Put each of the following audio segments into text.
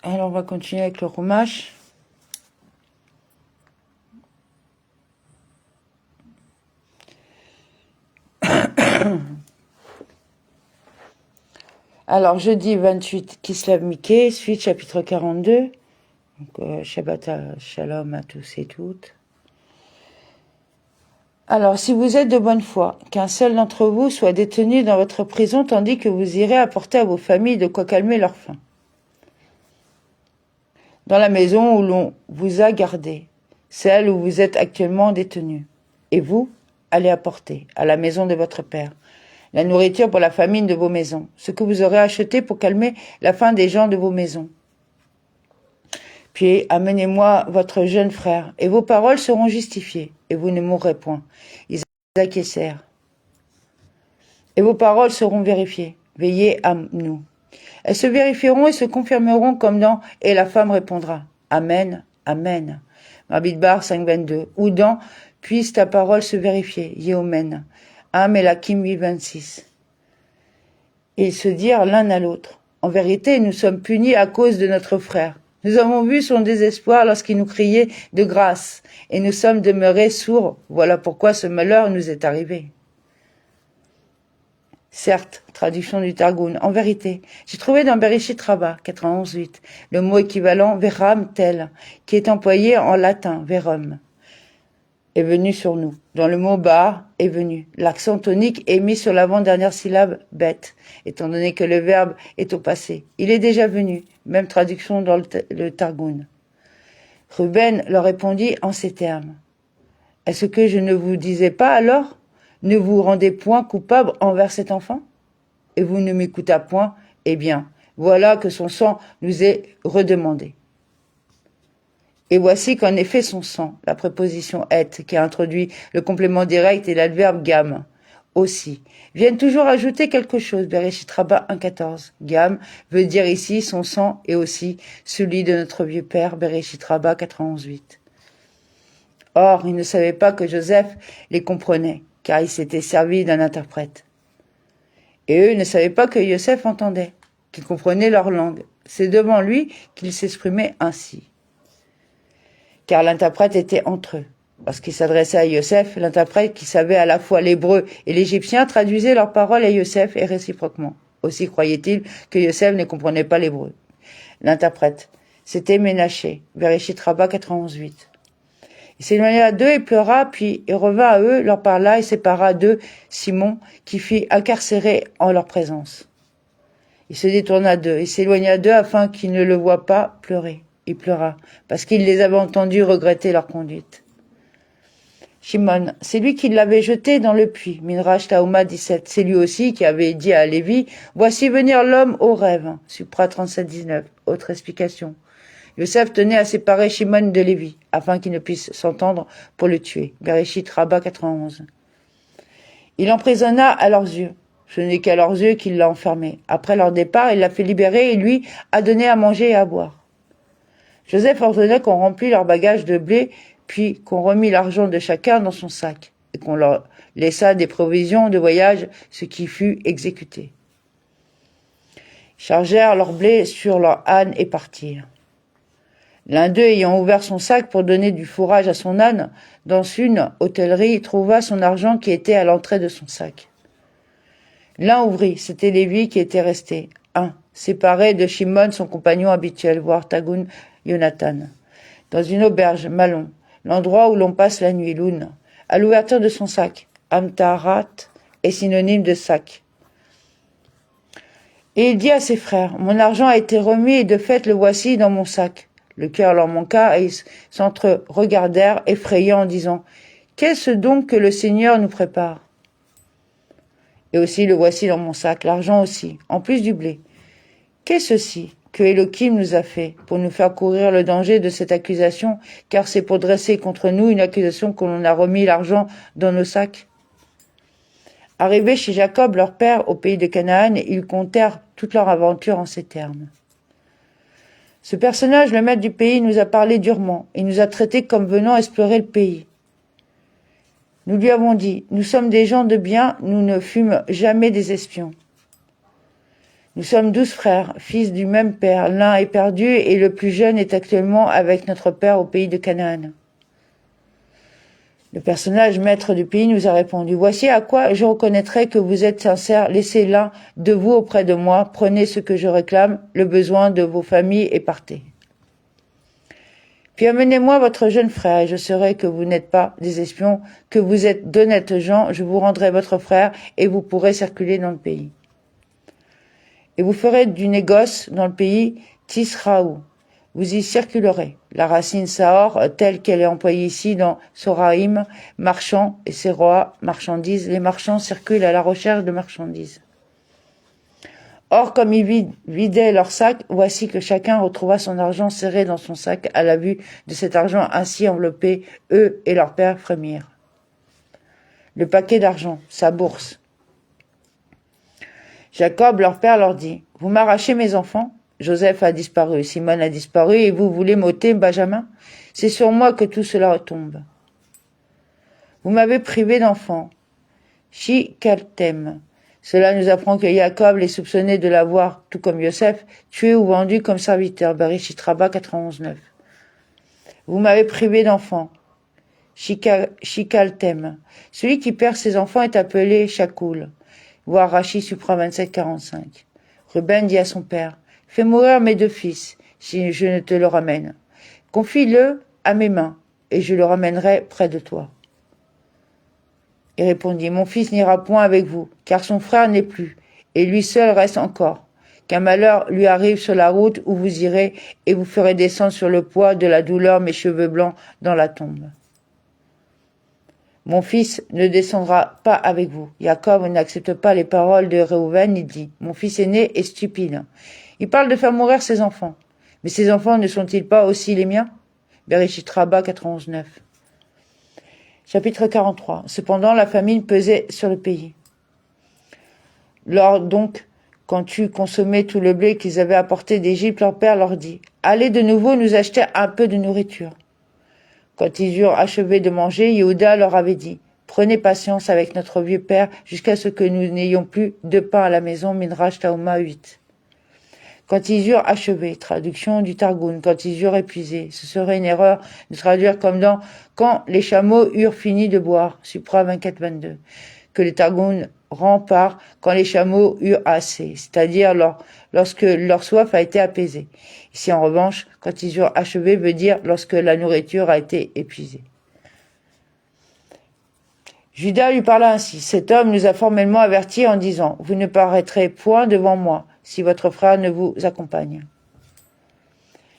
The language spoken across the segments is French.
Alors, on va continuer avec le Chumash. Alors, jeudi 28, Kislev Miké, suite chapitre 42. Donc, Shabbat Shalom à tous et toutes. Alors, si vous êtes de bonne foi, qu'un seul d'entre vous soit détenu dans votre prison tandis que vous irez apporter à vos familles de quoi calmer leur faim. Dans la maison où l'on vous a gardé, celle où vous êtes actuellement détenu. Et vous, allez apporter à la maison de votre père la nourriture pour la famine de vos maisons, ce que vous aurez acheté pour calmer la faim des gens de vos maisons. Puis amenez-moi votre jeune frère, et vos paroles seront justifiées, et vous ne mourrez point. Isaac Esser. Et vos paroles seront vérifiées. Veillez à nous. Elles se vérifieront et se confirmeront comme dans « Et la femme répondra. Amen, Amen. » Mabidbar 5.22. Ou dans « Puisse ta parole se vérifier. Yeomen. » Melakim 8.26. Et ils se dirent l'un à l'autre. En vérité, nous sommes punis à cause de notre frère. Nous avons vu son désespoir lorsqu'il nous criait de grâce, et nous sommes demeurés sourds. Voilà pourquoi ce malheur nous est arrivé. Certes, traduction du Targum. En vérité, j'ai trouvé dans Bereshit Rabbah 91.8 le mot équivalent veram tel, qui est employé en latin verum, est venu sur nous. Dans le mot ba est venu. L'accent tonique est mis sur l'avant-dernière syllabe bet, étant donné que le verbe est au passé. Il est déjà venu. Même traduction dans le Targum. Ruben leur répondit en ces termes. Est-ce que je ne vous disais pas alors? Ne vous rendez point coupable envers cet enfant? Et vous ne m'écoutez point? Eh bien, voilà que son sang nous est redemandé. Et voici qu'en effet son sang, la préposition est, qui a introduit le complément direct et l'adverbe gam, aussi, viennent toujours ajouter quelque chose, Bereshit Rabbah 1.14. Gam veut dire ici son sang et aussi celui de notre vieux père, Bereshit Rabbah 91.8. Or, ils ne savaient pas que Joseph les comprenait, car il s'était servi d'un interprète. Et eux ne savaient pas que Yosef entendait, qu'il comprenait leur langue. C'est devant lui qu'ils s'exprimaient ainsi. Car l'interprète était entre eux. Lorsqu'il s'adressait à Yosef, l'interprète qui savait à la fois l'hébreu et l'égyptien traduisait leurs paroles à Yosef et réciproquement. Aussi croyait-il que Yosef ne comprenait pas l'hébreu. L'interprète, c'était Ménaché, Bereshit Rabbah 91.8. Il s'éloigna d'eux et pleura, puis il revint à eux, leur parla et sépara d'eux Simon, qui fit incarcérer en leur présence. Il se détourna d'eux et s'éloigna d'eux afin qu'ils ne le voient pas pleurer. Il pleura, parce qu'il les avait entendus regretter leur conduite. Shimon, c'est lui qui l'avait jeté dans le puits. Midrash Tahoma 17. C'est lui aussi qui avait dit à Lévi, voici venir l'homme au rêve. Supra 37.19. Autre explication. Yosef tenait à séparer Shimon de Lévi, afin qu'il ne puisse s'entendre pour le tuer. Bereshit Rabbah 91. Il l'emprisonna à leurs yeux. Ce n'est qu'à leurs yeux qu'il l'a enfermé. Après leur départ, il l'a fait libérer et lui a donné à manger et à boire. Joseph ordonna qu'on remplît leurs bagages de blé, puis qu'on remît l'argent de chacun dans son sac, et qu'on leur laissa des provisions de voyage, ce qui fut exécuté. Ils chargèrent leur blé sur leur âne et partirent. L'un d'eux, ayant ouvert son sac pour donner du fourrage à son âne, dans une hôtellerie, trouva son argent qui était à l'entrée de son sac. L'un ouvrit, c'était Lévi qui était resté, séparé de Shimon, son compagnon habituel, voire Tagun Jonathan, dans une auberge, Malon, l'endroit où l'on passe la nuit, Loun, à l'ouverture de son sac. Amtarat est synonyme de sac. Et il dit à ses frères, mon argent a été remis et de fait le voici dans mon sac. Le cœur leur manqua et ils s'entre-regardèrent effrayés en disant, qu'est-ce donc que le Seigneur nous prépare? Et aussi le voici dans mon sac, l'argent aussi, en plus du blé. Qu'est-ce ceci que Elohim nous a fait pour nous faire courir le danger de cette accusation, car c'est pour dresser contre nous une accusation que l'on a remis l'argent dans nos sacs? Arrivés chez Jacob, leur père, au pays de Canaan, ils contèrent toute leur aventure en ces termes. Ce personnage, le maître du pays, nous a parlé durement et nous a traités comme venant explorer le pays. Nous lui avons dit, nous sommes des gens de bien, nous ne fûmes jamais des espions. Nous sommes 12 frères, fils du même père. L'un est perdu et le plus jeune est actuellement avec notre père au pays de Canaan. Le personnage maître du pays nous a répondu: Voici à quoi je reconnaîtrai que vous êtes sincères. Laissez l'un de vous auprès de moi. Prenez ce que je réclame, le besoin de vos familles et partez. Puis amenez-moi votre jeune frère, et je saurai que vous n'êtes pas des espions, que vous êtes d'honnêtes gens. Je vous rendrai votre frère, et vous pourrez circuler dans le pays. Et vous ferez du négoce dans le pays Tisraou. Vous y circulerez. La racine Sahor, telle qu'elle est employée ici dans Soraïm, marchand, et Séroa, marchandises. Les marchands circulent à la recherche de marchandises. Or, comme ils vidaient leur sac, voici que chacun retrouva son argent serré dans son sac. À la vue de cet argent ainsi enveloppé, eux et leur père frémirent. Le paquet d'argent, sa bourse. Jacob, leur père, leur dit: Vous m'arrachez mes enfants? Joseph a disparu, Simon a disparu, et vous voulez m'ôter Benjamin? C'est sur moi que tout cela retombe. Vous m'avez privé d'enfants. Chikaltem. Cela nous apprend que Jacob les soupçonnait de l'avoir, tout comme Yosef, tué ou vendu comme serviteur. Bereshit Rabba 91:9. Vous m'avez privé d'enfants. Chikaltem. Celui qui perd ses enfants est appelé Shakoul. Voir Rashi Supra 27:45. Ruben dit à son père: Fais mourir mes deux fils, si je ne te le ramène. Confie-le à mes mains, et je le ramènerai près de toi. Il répondit: Mon fils n'ira point avec vous, car son frère n'est plus, et lui seul reste encore. Qu'un malheur lui arrive sur la route où vous irez, et vous ferez descendre sur le poids de la douleur mes cheveux blancs dans la tombe. Mon fils ne descendra pas avec vous. Jacob n'accepte pas les paroles de Réhouven, il dit: Mon fils aîné est stupide. Il parle de faire mourir ses enfants. Mais ses enfants ne sont-ils pas aussi les miens? Bereshit Rabba 91:9. Chapitre 43. Cependant, la famine pesait sur le pays. Lors donc, quand tu consommais tout le blé qu'ils avaient apporté d'Égypte, leur père leur dit: Allez de nouveau nous acheter un peu de nourriture. Quand ils eurent achevé de manger, Yehuda leur avait dit: Prenez patience avec notre vieux père jusqu'à ce que nous n'ayons plus de pain à la maison. Midrash Tauma 8. Quand ils eurent achevé, traduction du Targum, quand ils eurent épuisé, ce serait une erreur de traduire comme dans quand les chameaux eurent fini de boire, Supra 24-22, que le Targum rend par quand les chameaux eurent assez, c'est-à-dire lorsque leur soif a été apaisée. Ici, en revanche, quand ils eurent achevé veut dire lorsque la nourriture a été épuisée. Judas lui parla ainsi: Cet homme nous a formellement avertis en disant: Vous ne paraîtrez point devant moi si votre frère ne vous accompagne.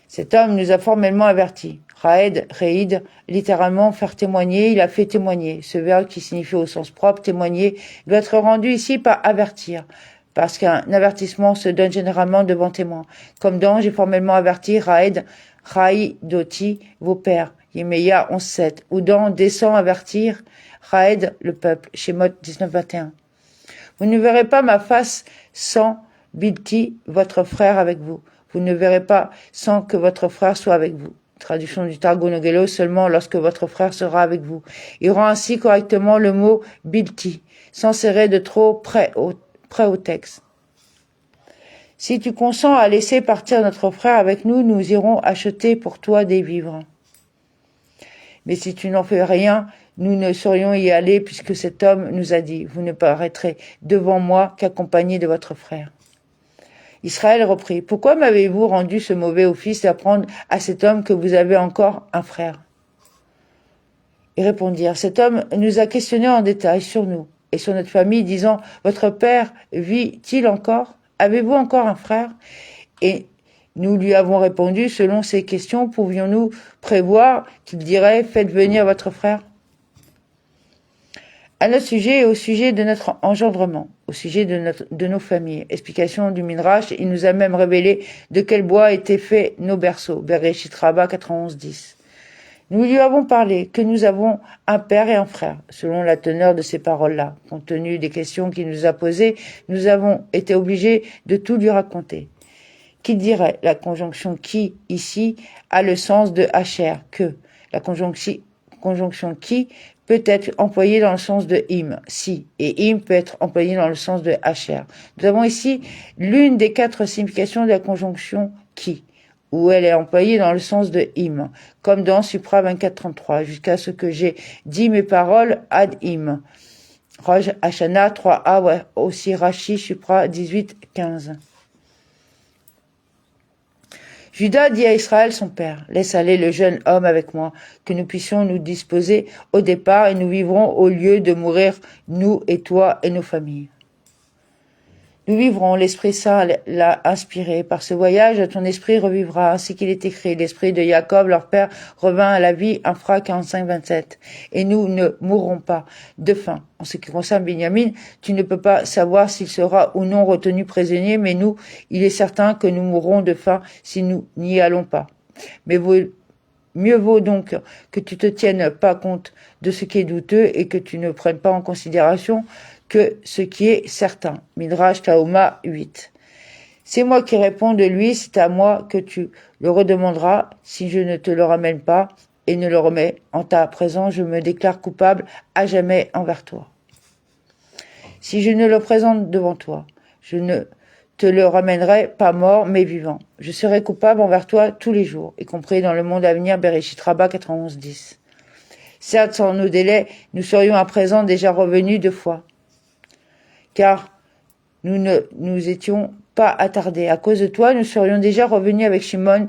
Cet homme nous a formellement avertis. Reid, littéralement faire témoigner, il a fait témoigner. Ce verbe qui signifie au sens propre témoigner doit être rendu ici par avertir, parce qu'un avertissement se donne généralement devant témoin. Comme dans j'ai formellement averti Raïdoti, vos pères, Yéméia 11:7, ou dans descend avertir Raïd, le peuple, Shemot 19:21. Vous ne verrez pas ma face sans Bilti, votre frère avec vous. Vous ne verrez pas sans que votre frère soit avec vous. Traduction du Targum Ogelo, seulement lorsque votre frère sera avec vous. Il rend ainsi correctement le mot Bilti, sans serrer de trop près au texte. Si tu consens à laisser partir notre frère avec nous, nous irons acheter pour toi des vivres. Mais si tu n'en fais rien, nous ne saurions y aller, puisque cet homme nous a dit: Vous ne paraîtrez devant moi qu'accompagné de votre frère. Israël reprit: Pourquoi m'avez-vous rendu ce mauvais office d'apprendre à cet homme que vous avez encore un frère? Ils répondirent: Cet homme nous a questionnés en détail sur nous et sur notre famille, disant: Votre père vit-il encore? Avez-vous encore un frère? Et nous lui avons répondu: Selon ces questions, pouvions-nous prévoir qu'il dirait: Faites venir votre frère? À notre sujet et au sujet de notre engendrement, au sujet de nos familles. Explication du Midrash, il nous a même révélé de quel bois étaient faits nos berceaux. Bereshit Rabba 91:10. Nous lui avons parlé que nous avons un père et un frère. Selon la teneur de ces paroles-là, compte tenu des questions qu'il nous a posées, nous avons été obligés de tout lui raconter. Qui dirait la conjonction qui, ici, a le sens de hacher, que. La conjonction qui peut être employée dans le sens de im, si, et im peut être employé dans le sens de hr. Nous avons ici l'une des 4 significations de la conjonction qui, où elle est employée dans le sens de im, comme dans Supra 24.33, jusqu'à ce que j'ai dit mes paroles ad im. Roj Hashana 3a, ouais, aussi Rashi Supra 18.15. Judas dit à Israël son père, laisse aller le jeune homme avec moi, que nous puissions nous disposer au départ et nous vivrons au lieu de mourir, nous et toi et nos familles. Nous vivrons, l'Esprit Saint l'a inspiré. Par ce voyage, ton esprit revivra, ainsi qu'il est écrit. L'esprit de Jacob, leur père, revint à la vie, Infra 45-27. Et nous ne mourrons pas de faim. En ce qui concerne Binyamin, tu ne peux pas savoir s'il sera ou non retenu prisonnier, mais nous, il est certain que nous mourrons de faim si nous n'y allons pas. Mais mieux vaut donc que tu te tiennes pas compte de ce qui est douteux et que tu ne prennes pas en considération que ce qui est certain. Midrash Taoma 8. C'est moi qui réponds de lui, c'est à moi que tu le redemanderas si je ne te le ramène pas et ne le remets en ta présence, je me déclare coupable à jamais envers toi. Si je ne le présente devant toi, je ne te le ramènerai pas mort mais vivant. Je serai coupable envers toi tous les jours, y compris dans le monde à venir, Bereshit Rabbah 91-10. Certes, sans nos délais, nous serions à présent déjà revenus 2 fois. Car nous ne nous étions pas attardés. À cause de toi, nous serions déjà revenus avec Shimon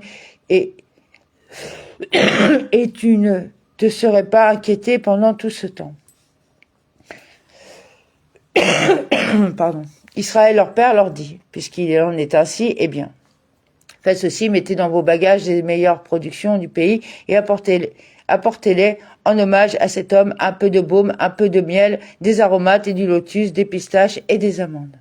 et tu ne te serais pas inquiété pendant tout ce temps. Pardon. Israël, leur père, leur dit, puisqu'il en est ainsi, eh bien, faites ceci, mettez dans vos bagages les meilleures productions du pays et apportez-les en hommage à cet homme, un peu de baume, un peu de miel, des aromates et du lotus, des pistaches et des amandes.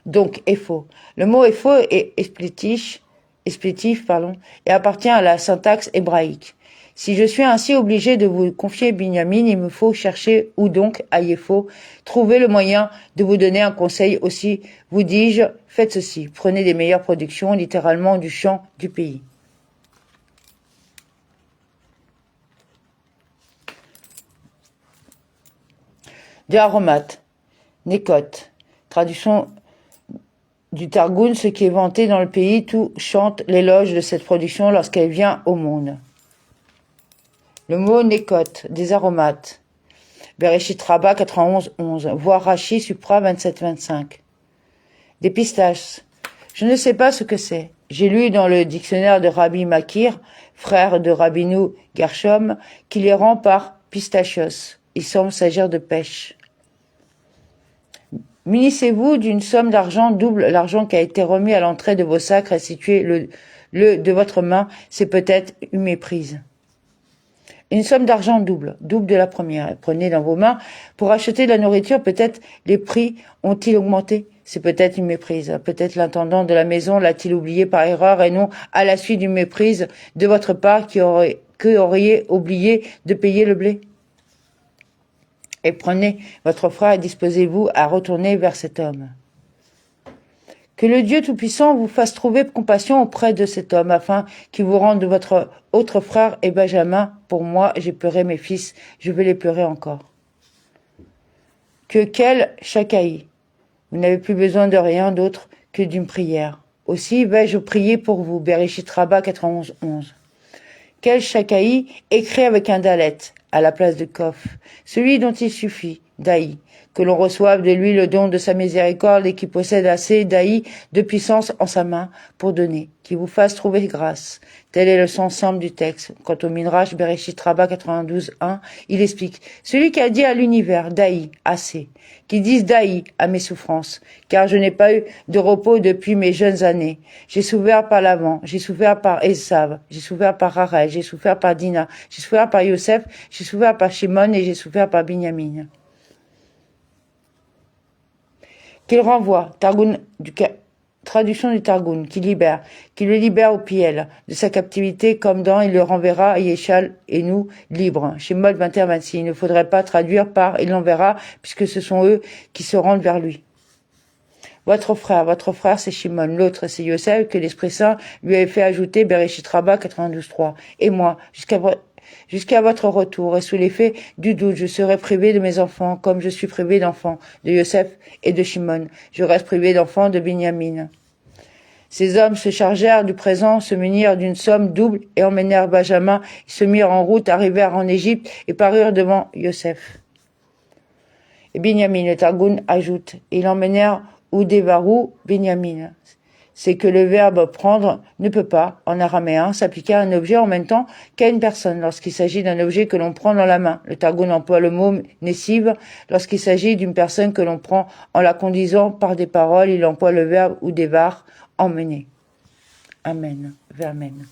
Donc, Epho. Le mot Epho est explétif, et appartient à la syntaxe hébraïque. Si je suis ainsi obligé de vous confier Binyamin, il me faut chercher où donc, à Epho, trouver le moyen de vous donner un conseil aussi. Vous dis-je, faites ceci, prenez les meilleures productions, littéralement du champ du pays. De aromates, Nekot, traduction du Targum, ce qui est vanté dans le pays, tout chante l'éloge de cette production lorsqu'elle vient au monde. Le mot Nekot, des aromates, Bereshit Rabbah 91-11, voire Rashi Supra 27-25. Des pistaches, je ne sais pas ce que c'est. J'ai lu dans le dictionnaire de Rabbi Makir, frère de Rabbeinu Gershom, qu'il les rend par pistachios. Il semble s'agir de pêche. Munissez-vous d'une somme d'argent double l'argent qui a été remis à l'entrée de vos sacs, restituez le de votre main, c'est peut-être une méprise. Une somme d'argent double de la première. Prenez dans vos mains pour acheter de la nourriture, peut-être les prix ont-ils augmenté? C'est peut-être une méprise. Peut-être l'intendant de la maison l'a-t-il oublié par erreur et non à la suite d'une méprise de votre part que auriez oublié de payer le blé. Et prenez votre frère et disposez-vous à retourner vers cet homme. Que le Dieu Tout-Puissant vous fasse trouver compassion auprès de cet homme, afin qu'il vous rende votre autre frère et Benjamin. Pour moi, j'ai pleuré mes fils, je vais les pleurer encore. Que quel Shakaï, vous n'avez plus besoin de rien d'autre que d'une prière. Aussi vais-je prier pour vous, Bereshit Rabbah 91-11. Quel Shakaï écrit avec un dalet à la place de Kof, celui dont il suffit, Daï, que l'on reçoive de lui le don de sa miséricorde et qui possède assez, Daï, de puissance en sa main pour donner, qui vous fasse trouver grâce. Tel est le sens simple du texte. Quant au Midrash Bereshit Rabbah 92.1, il explique, celui qui a dit à l'univers, Daï, assez, qui dise Daï à mes souffrances, car je n'ai pas eu de repos depuis mes jeunes années. J'ai souffert par Lavan, j'ai souffert par Esav, j'ai souffert par Rachel, j'ai souffert par Dina, j'ai souffert par Yosef, j'ai souffert par Shimon et j'ai souffert par Binyamin. Qu'il renvoie, traduction du Targum, qui le libère au Piel de sa captivité, comme dans il le renverra à Yéchal et nous libres. Chez Mol 21-26, il ne faudrait pas traduire par il l'enverra, puisque ce sont eux qui se rendent vers lui. Votre frère c'est Shimon, l'autre c'est Yosef, que l'Esprit Saint lui avait fait ajouter Bereshit Rabbah 92.3. Et moi, jusqu'à votre retour, et sous l'effet du doute, je serai privé de mes enfants, comme je suis privé d'enfants de Yosef et de Shimon. Je reste privé d'enfants de Binyamin. Ces hommes se chargèrent du présent, se munirent d'une somme double et emmenèrent Benjamin. Ils se mirent en route, arrivèrent en Égypte et parurent devant Yosef. Et Binyamin, le Targum ajoute, ils l'emmenèrent Udevaru Binyamin. C'est que le verbe prendre ne peut pas, en araméen, s'appliquer à un objet en même temps qu'à une personne lorsqu'il s'agit d'un objet que l'on prend dans la main. Le Targum emploie le mot nessive lorsqu'il s'agit d'une personne que l'on prend en la conduisant par des paroles. Il emploie le verbe Udevar, emmener. Amen. Vermen.